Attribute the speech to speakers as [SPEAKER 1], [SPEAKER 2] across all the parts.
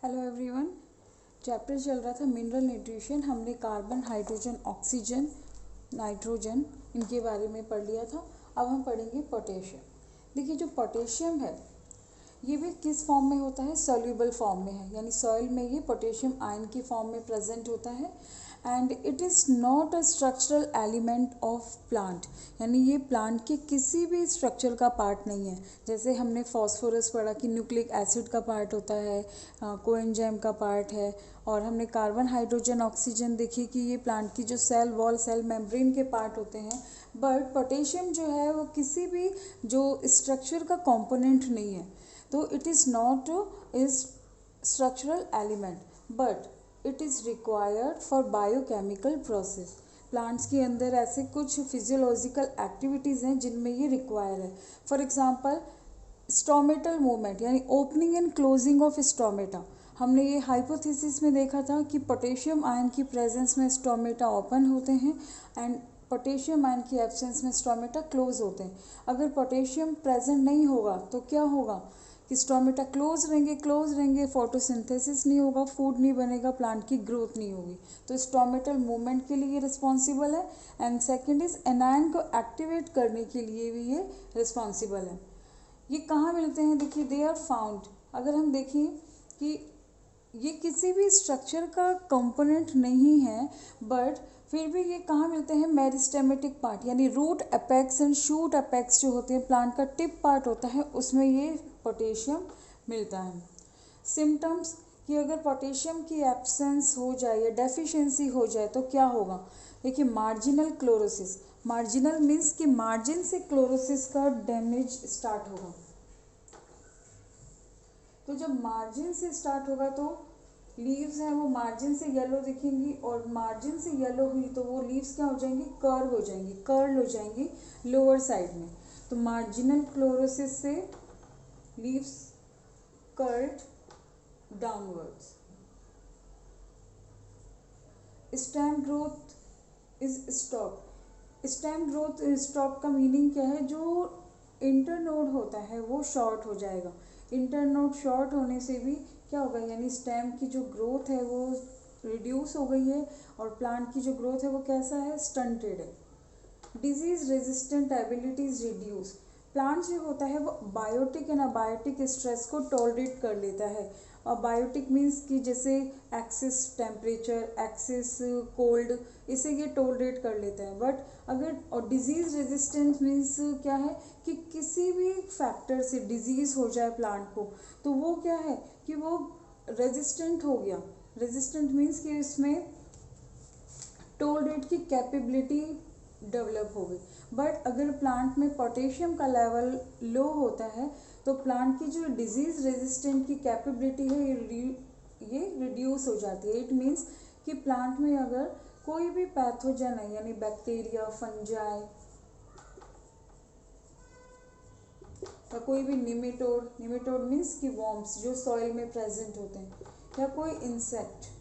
[SPEAKER 1] Hello everyone. Chapter चल रहा था मिनरल न्यूट्रिशन। हमने कार्बन, हाइड्रोजन, ऑक्सीजन, नाइट्रोजन इनके बारे में पढ़ लिया था। अब हम पढ़ेंगे पोटेशियम। देखिए, जो पोटेशियम है ये भी किस फॉर्म में होता है? सॉल्यूबल फॉर्म में है, यानी सॉइल में ये पोटेशियम आयन की फॉर्म में प्रेजेंट होता है। And it is not a structural element of plant, यानी ये प्लांट के किसी भी स्ट्रक्चर का पार्ट नहीं है। जैसे हमने फॉस्फोरस पढ़ा कि न्यूक्लिक एसिड का पार्ट होता है, कोएंजाइम का पार्ट है। और हमने कार्बन, हाइड्रोजन, ऑक्सीजन देखी कि ये प्लांट की जो सेल वॉल, सेल मेम्ब्रेन के पार्ट होते हैं। बट पोटेशियम जो है वो किसी भी जो स्ट्रक्चर का कंपोनेंट नहीं है, तो it is not is structural element, but it is required for biochemical process. Plants के अंदर ऐसे कुछ फिजियोलॉजिकल एक्टिविटीज़ हैं जिनमें ये रिक्वायर है। फॉर एग्जांपल स्टोमेटल मूवमेंट, यानी opening and closing of stomata. हमने ये हाइपोथेसिस में देखा था कि पोटेशियम आयन की प्रेजेंस में स्टोमेटा ओपन होते हैं एंड पोटेशियम आयन की एब्सेंस में स्टोमेटा क्लोज होते हैं। अगर पोटेशियम प्रेजेंट नहीं होगा तो क्या होगा कि स्टोमेटा क्लोज रहेंगे, फोटोसिंथेसिस नहीं होगा, फूड नहीं बनेगा, प्लांट की ग्रोथ नहीं होगी। तो स्टोमेटल मूवमेंट के लिए ये रिस्पॉन्सिबल है। एंड सेकेंड इज एनायन को एक्टिवेट करने के लिए भी ये रिस्पॉन्सिबल है। ये कहाँ मिलते हैं? देखिए, दे आर फाउंड। अगर हम देखें कि ये किसी भी स्ट्रक्चर का कंपोनेंट नहीं है, बट फिर भी ये कहाँ मिलते हैं? मेरिस्टेमेटिक पार्ट, यानी root apex and shoot apex जो होते हैं, प्लांट का टिप पार्ट होता है, उसमें ये पोटेशियम मिलता है। सिम्टम्स कि अगर पोटेशियम की एब्सेंस हो जाए या डेफिशिएंसी हो जाए तो क्या होगा? देखिए, मार्जिनल क्लोरोसिस। मार्जिनल मीन्स कि मार्जिन से क्लोरोसिस का डैमेज स्टार्ट होगा। तो जब मार्जिन से स्टार्ट होगा तो लीव्स हैं वो मार्जिन से येलो दिखेंगी, और मार्जिन से येलो हुई तो वो लीव्स क्या हो जाएंगी? कर्व हो जाएंगी, कर्ल हो जाएंगी लोअर साइड में। तो मार्जिनल क्लोरोसिस से leaves curled downwards. Stem growth is stop. Stem growth stop का मीनिंग क्या है? जो इंटरनोड होता है वो शॉर्ट हो जाएगा। इंटरनोड शॉर्ट होने से भी क्या होगा, यानी स्टेम की जो ग्रोथ है वो रिड्यूस हो गई है, और प्लांट की जो ग्रोथ है वो कैसा है? स्टंटेड है। Disease resistant abilities reduce. Plant जो होता है वो बायोटिक एंड अबायोटिक स्ट्रेस को टॉलरेट कर लेता है। और बायोटिक मीन्स कि जैसे एक्सेस टेम्परेचर, एक्सेस कोल्ड, इसे ये टॉलरेट कर लेता है। बट अगर और डिजीज रेजिस्टेंस मीन्स क्या है कि किसी भी फैक्टर से डिजीज हो जाए प्लांट को, तो वो क्या है कि वो रेजिस्टेंट हो गया। रेजिस्टेंट मीन्स कि इसमें टॉलरेट की कैपेबिलिटी डेवलप हो गई। बट अगर प्लांट में पोटेशियम का लेवल लो होता है तो प्लांट की जो डिजीज रेजिस्टेंट की कैपेबिलिटी है ये रिड्यूस हो जाती है। इट मीन्स कि प्लांट में अगर कोई भी पैथोजन है, यानी बैक्टीरिया, फंजाई या कोई भी निमेटोड मीन्स कि वॉर्म्स जो सॉइल में प्रेजेंट होते हैं, या कोई इंसेक्ट,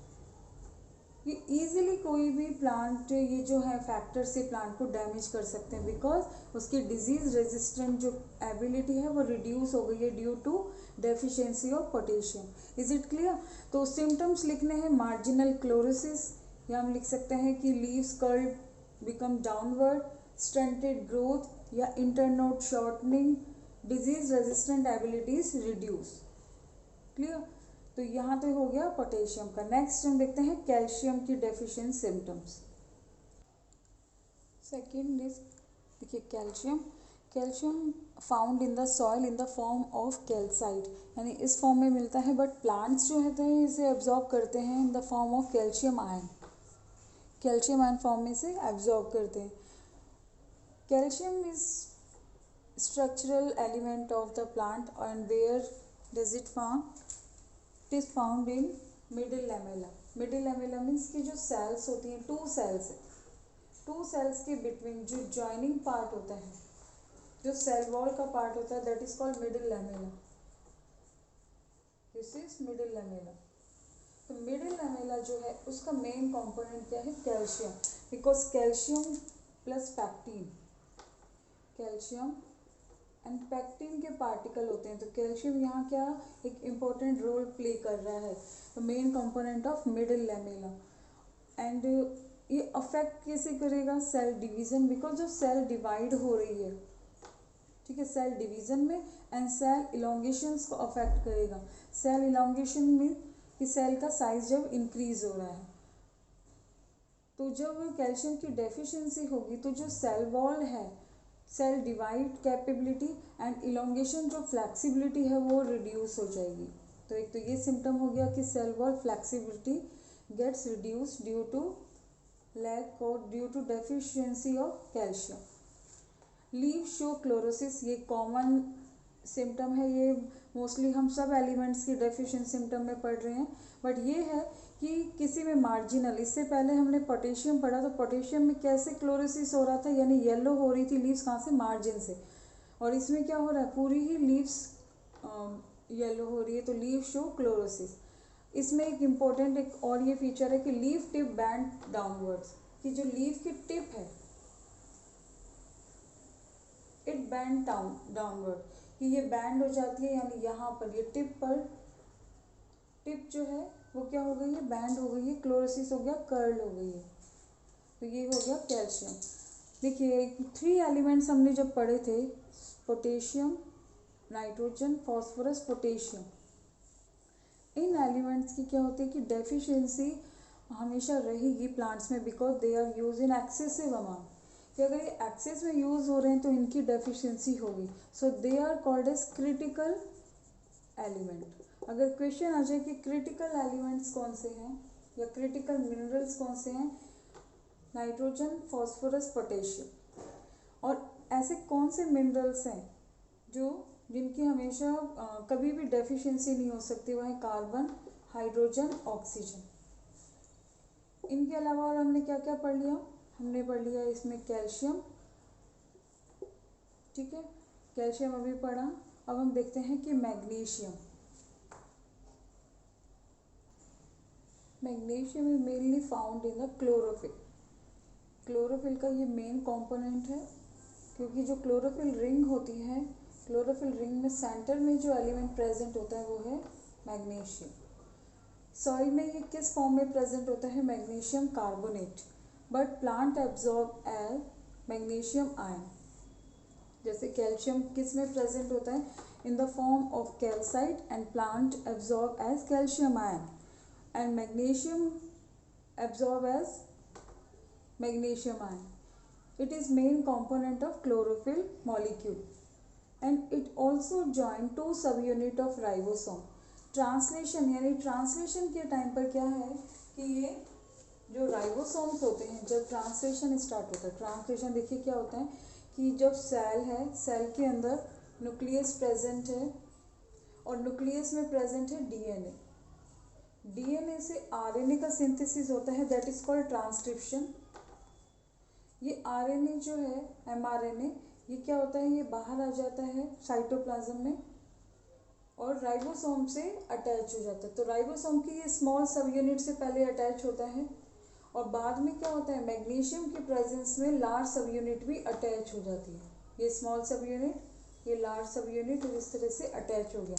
[SPEAKER 1] ये इजीली कोई भी प्लांट ये जो है फैक्टर से प्लांट को डैमेज कर सकते हैं, बिकॉज उसकी डिजीज रेजिस्टेंट जो एबिलिटी है वो रिड्यूस हो गई है due to deficiency of potassium. Is it clear? तो सिम्टम्स लिखने हैं मार्जिनल क्लोरोसिस, या हम लिख सकते हैं कि leaves curled become downward, stunted growth या internode shortening, disease resistant abilities reduce. Clear? तो यहाँ तो हो गया पोटेशियम का। नेक्स्ट हम देखते हैं कैल्शियम की डेफिशिएंसी सिम्टम्स। सेकेंड इज, देखिए, calcium found in the soil in the form of calcite, यानी इस फॉर्म में मिलता है। बट प्लांट्स जो होते हैं इसे एब्जॉर्ब करते हैं इन the form of calcium ion. Calcium ion form में से एब्जॉर्ब करते हैं। Calcium is structural element of the plant, and where does it found? It is found in middle lamella. Middle lamella means कि जो sales होती हैं, to sales है, to sales के बिटवीन जो ज्वाइनिंग पार्ट होता है, जो सेल वॉल का पार्ट होता है, that is called middle lamella. This is middle lamella. तो मिडिल lamella जो है उसका मेन कंपोनेंट क्या है? Calcium, because calcium plus pectin, calcium and pectin के पार्टिकल होते हैं। तो कैल्शियम यहाँ क्या एक इम्पोर्टेंट रोल प्ले कर रहा है, तो main component of middle lamella. And ये अफेक्ट कैसे करेगा सेल डिवीज़न, बिकॉज जो सेल डिवाइड हो रही है, ठीक है, सेल डिवीज़न में एंड सेल इलोंगेशंस को अफेक्ट करेगा। सेल इलोंगेशन में कि सेल का साइज जब इंक्रीज हो रहा है, तो जब कैल्शियम की डेफिशिएंसी होगी तो जो सेल वॉल है, cell divide capability and elongation जो फ्लेक्सिबिलिटी है वो रिड्यूस हो जाएगी। तो एक तो ये सिम्टम हो गया कि cell wall flexibility gets reduce due to lack और due to deficiency of calcium. Leaf show chlorosis, ये कॉमन सिम्टम है, ये मोस्टली हम सब एलिमेंट्स की डेफिशिएंट सिम्टम में पढ़ रहे हैं। बट ये है कि किसी में मार्जिनल, इससे पहले हमने पोटेशियम पढ़ा, तो पोटेशियम में कैसे क्लोरोसिस हो रहा था, यानी येलो हो रही थी लीव्स, कहाँ से, मार्जिन से। और इसमें क्या हो रहा है, पूरी ही लीव्स येलो हो रही है, तो लीव शो क्लोरोसिस। इसमें एक इम्पोर्टेंट एक और ये फीचर है कि लीव टिप बैंड डाउनवर्ड्स, कि जो लीव की टिप है इट बैंड डाउनवर्ड, कि ये बैंड हो जाती है, यानी यहाँ पर ये टिप जो है वो क्या हो गई है, बैंड हो गई है, क्लोरोसिस हो गया, कर्ल हो गई है। तो ये हो गया कैल्शियम। देखिए 3 एलिमेंट्स हमने जब पढ़े थे, पोटेशियम, नाइट्रोजन, फॉस्फोरस, पोटेशियम, इन एलिमेंट्स की क्या होती है कि डेफिशिएंसी हमेशा रहेगी प्लांट्स में, because they are use in excessive amount, कि अगर ये एक्सेस में यूज़ हो रहे हैं तो इनकी डेफिशिएंसी होगी। So they are called as critical element. अगर क्वेश्चन आ जाए कि क्रिटिकल एलिमेंट्स कौन से हैं या क्रिटिकल मिनरल्स कौन से हैं, नाइट्रोजन, फॉस्फोरस, पोटेशियम। और ऐसे कौन से मिनरल्स हैं जिनकी हमेशा कभी भी डेफिशिएंसी नहीं हो सकती, वह है कार्बन, हाइड्रोजन, ऑक्सीजन। इनके अलावा और हमने क्या क्या पढ़ लिया, हमने पढ़ लिया इसमें कैल्शियम, ठीक है, कैल्शियम अभी पढ़ा। अब हम देखते हैं कि magnesium is mainly found in the chlorophyll. Chlorophyll का ये मेन कंपोनेंट है, क्योंकि जो क्लोरोफिल रिंग होती है, क्लोरोफिल रिंग में सेंटर में जो एलिमेंट प्रेजेंट होता है वो है मैग्नीशियम। सॉइल में ये किस फॉर्म में प्रेजेंट होता है, magnesium carbonate, but plant absorb as magnesium ion. जैसे कैल्शियम किस में प्रेजेंट होता है, in the form of calcite, and plant absorb as calcium ion, and magnesium absorb as magnesium ion. It is main component of chlorophyll molecule and it also join 2 subunit of ribosome। Translation, यानी translation के time पर क्या है कि ये जो ribosomes होते हैं, जब ट्रांसलेशन स्टार्ट होता है, ट्रांसलेशन देखिए क्या होता है कि जब सेल है, सेल के अंदर न्यूक्लियस प्रेजेंट है और न्यूक्लियस में प्रेजेंट है डीएनए। डीएनए से आरएनए का सिंथेसिस होता है, दैट इज कॉल्ड ट्रांसक्रिप्शन। ये आरएनए जो है, एमआरएनए, ये क्या होता है, ये बाहर आ जाता है साइटोप्लाज्म में और राइबोसोम से अटैच हो जाता है। तो राइबोसोम की ये स्मॉल सब यूनिट से पहले अटैच होता है और बाद में क्या होता है, मैग्नीशियम के प्रेजेंस में लार्ज सब यूनिट भी अटैच हो जाती है। ये स्मॉल सब यूनिट, ये लार्ज सब यूनिट, और इस तरह से अटैच हो गया।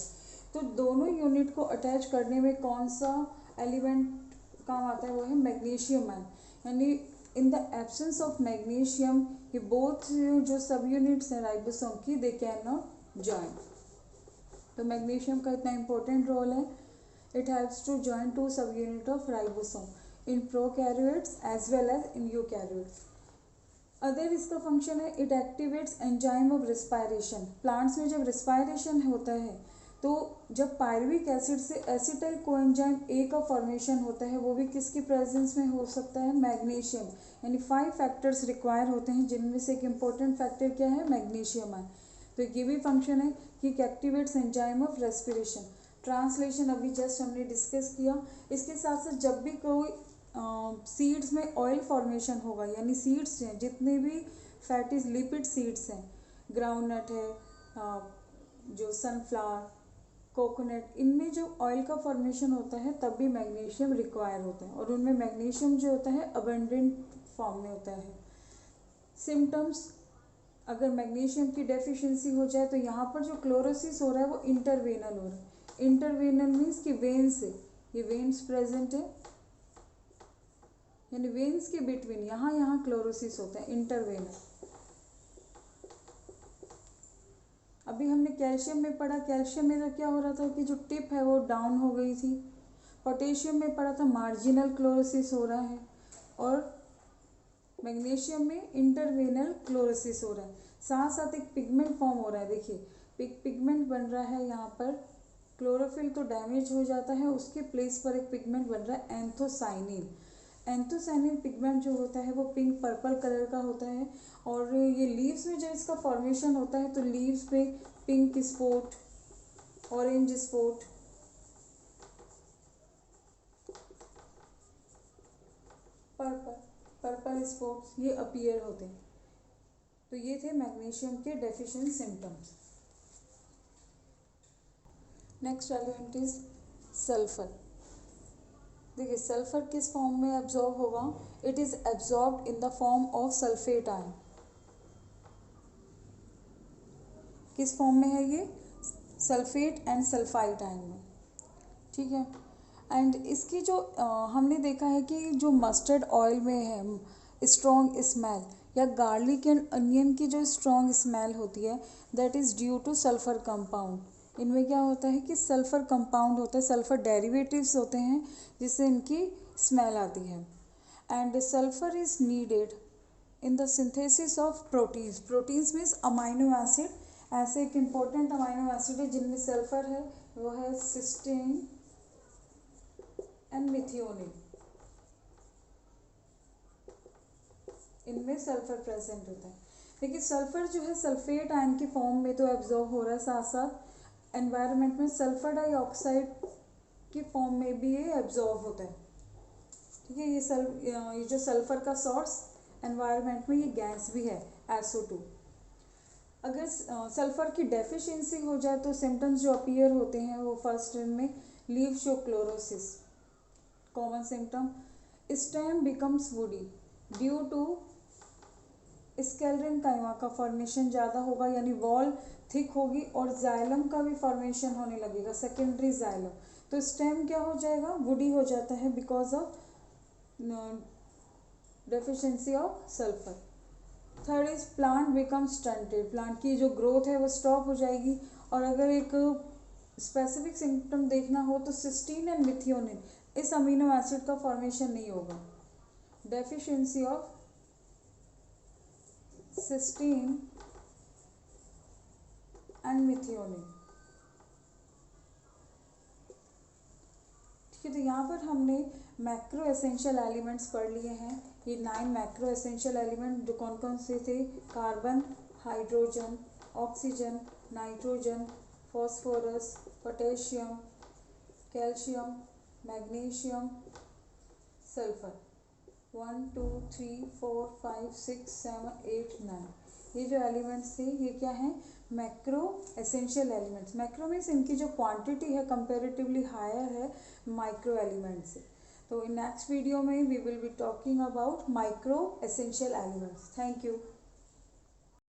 [SPEAKER 1] तो दोनों यूनिट को अटैच करने में कौन सा एलिमेंट काम आता है, वो है मैग्नीशियम आयन। यानी in the absence of magnesium ये बोथ जो सब यूनिट्स हैं राइबोसोम की, दे कैन नॉट जॉइन। तो मैग्नीशियम का इतना इंपॉर्टेंट रोल है, it helps to join 2 subunit of ribosome in prokaryotes as well as in eukaryotes. Other इसका function है, it activates enzyme of respiration. Plants में जब respiration होता है तो जब पायरुविक एसिड से एसिटाइल कोएंजाइम ए का फॉर्मेशन होता है, वो भी किसकी प्रेजेंस में हो सकता है, मैग्नीशियम। यानी 5 फैक्टर्स रिक्वायर होते हैं, जिनमें से एक इम्पोर्टेंट फैक्टर क्या है, मैग्नीशियम है। तो ये भी फंक्शन है कि activates enzyme of respiration. Translation अभी जस्ट हमने डिस्कस किया। इसके साथ साथ जब भी कोई सीड्स में ऑयल फॉर्मेशन होगा, यानी सीड्स हैं जितने भी फैटी लिपिड सीड्स हैं, ग्राउंडनट है, जो सनफ्लावर, कोकोनट, इनमें जो ऑयल का फॉर्मेशन होता है तब भी मैग्नीशियम रिक्वायर होता है, और उनमें मैग्नीशियम जो होता है अबंडेंट फॉर्म में होता है। सिम्टम्स अगर मैग्नीशियम की डेफिशिएंसी हो जाए तो यहाँ पर जो क्लोरोसिस हो रहा है वो इंटरवेनल हो रहा है। इंटरवेनल मीन्स कि वेन से, ये वेन्स प्रेजेंट है, यानी वेन्स के बिटवीन यहाँ क्लोरोसिस होता है, इंटरवेनल। अभी हमने कैल्शियम में पढ़ा, कैल्शियम में तो क्या हो रहा था कि जो टिप है वो डाउन हो गई थी। पोटेशियम में पढ़ा था मार्जिनल क्लोरोसिस हो रहा है, और मैग्नीशियम में इंटरवेनल क्लोरोसिस हो रहा है। साथ साथ एक पिगमेंट फॉर्म हो रहा है, देखिए पिगमेंट बन रहा है यहाँ पर। क्लोरोफिल तो डैमेज हो जाता है, उसके प्लेस पर एक पिगमेंट बन रहा है एंथोसाइनिन। एंथोसाइनिन पिगमेंट जो होता है वो पिंक पर्पल कलर का होता है, और ये लीव्स में जब इसका फॉर्मेशन होता है तो लीव्स पे pink spot, orange spot, purple spots ये अपीयर होते हैं। तो ये थे मैग्नीशियम के deficient symptoms. Next element is sulphur. देखिए सल्फर किस फॉर्म में एब्जॉर्ब होगा, it is absorbed in the form of sulphate ion. किस फॉर्म में है ये, सल्फेट एंड सल्फाइड आयन में, ठीक है। एंड इसकी जो हमने देखा है कि जो मस्टर्ड ऑयल में है स्ट्रॉन्ग स्मेल, या गार्लिक एंड अनियन की जो स्ट्रॉन्ग स्मेल होती है, that is due two sulphur compound. इनमें क्या होता है कि सल्फर कंपाउंड होता है, सल्फर डेरिवेटिव्स होते हैं जिससे इनकी स्मेल आती है। And sulphur is needed in the synthesis of proteins. Proteins means amino acid. ऐसे एक इम्पोर्टेंट अमाइनो एसिड है जिनमें सल्फर है, वो है सिस्टीन एंड मिथियोनिन। इनमें सल्फर प्रेजेंट होता है। लेकिन सल्फर जो है सल्फेट आयन के फॉर्म में तो एब्जॉर्ब हो रहा है, साथ साथ एनवायरनमेंट में सल्फर डाइऑक्साइड के फॉर्म में भी ये एब्जॉर्ब होता है, ठीक है। ये जो सल्फर का सोर्स एनवायरनमेंट में ये गैस भी है, SO2। अगर सल्फर की डेफिशिएंसी हो जाए तो सिम्टम्स जो अपीयर होते हैं वो फर्स्ट में leaf show chlorosis, common symptom. Stem becomes woody due to sclerenchyma का फॉर्मेशन ज़्यादा होगा, यानी वॉल थिक होगी, और जाइलम का भी फॉर्मेशन होने लगेगा, सेकेंडरी जाइलम। तो स्टेम क्या हो जाएगा, वुडी हो जाता है because of deficiency of sulphur. Third is plant become stunted, plant की जो ग्रोथ है वो स्टॉप हो जाएगी। और अगर एक स्पेसिफिक सिम्टम देखना हो तो सिस्टीन एंड मिथियोनिन, इस अमीनो एसिड का फॉर्मेशन नहीं होगा। Deficiency of cysteine and methionine, ठीक है। तो यहाँ पर हमने मैक्रो एसेंशियल एलिमेंट्स पढ़ लिए हैं। ये 9 मैक्रो एसेंशियल एलिमेंट जो कौन कौन से थे, carbon, hydrogen, oxygen, nitrogen, phosphorus, potassium, calcium, magnesium, sulphur. 1 2 3 4 5 6 7 8 9, ये जो एलिमेंट्स थे ये क्या हैं, macro essential elements. Macro means इनकी जो क्वांटिटी है कंपैरेटिवली हायर है माइक्रो एलिमेंट्स से। तो इन नेक्स्ट वीडियो में we will be talking about micro essential elements. Thank you.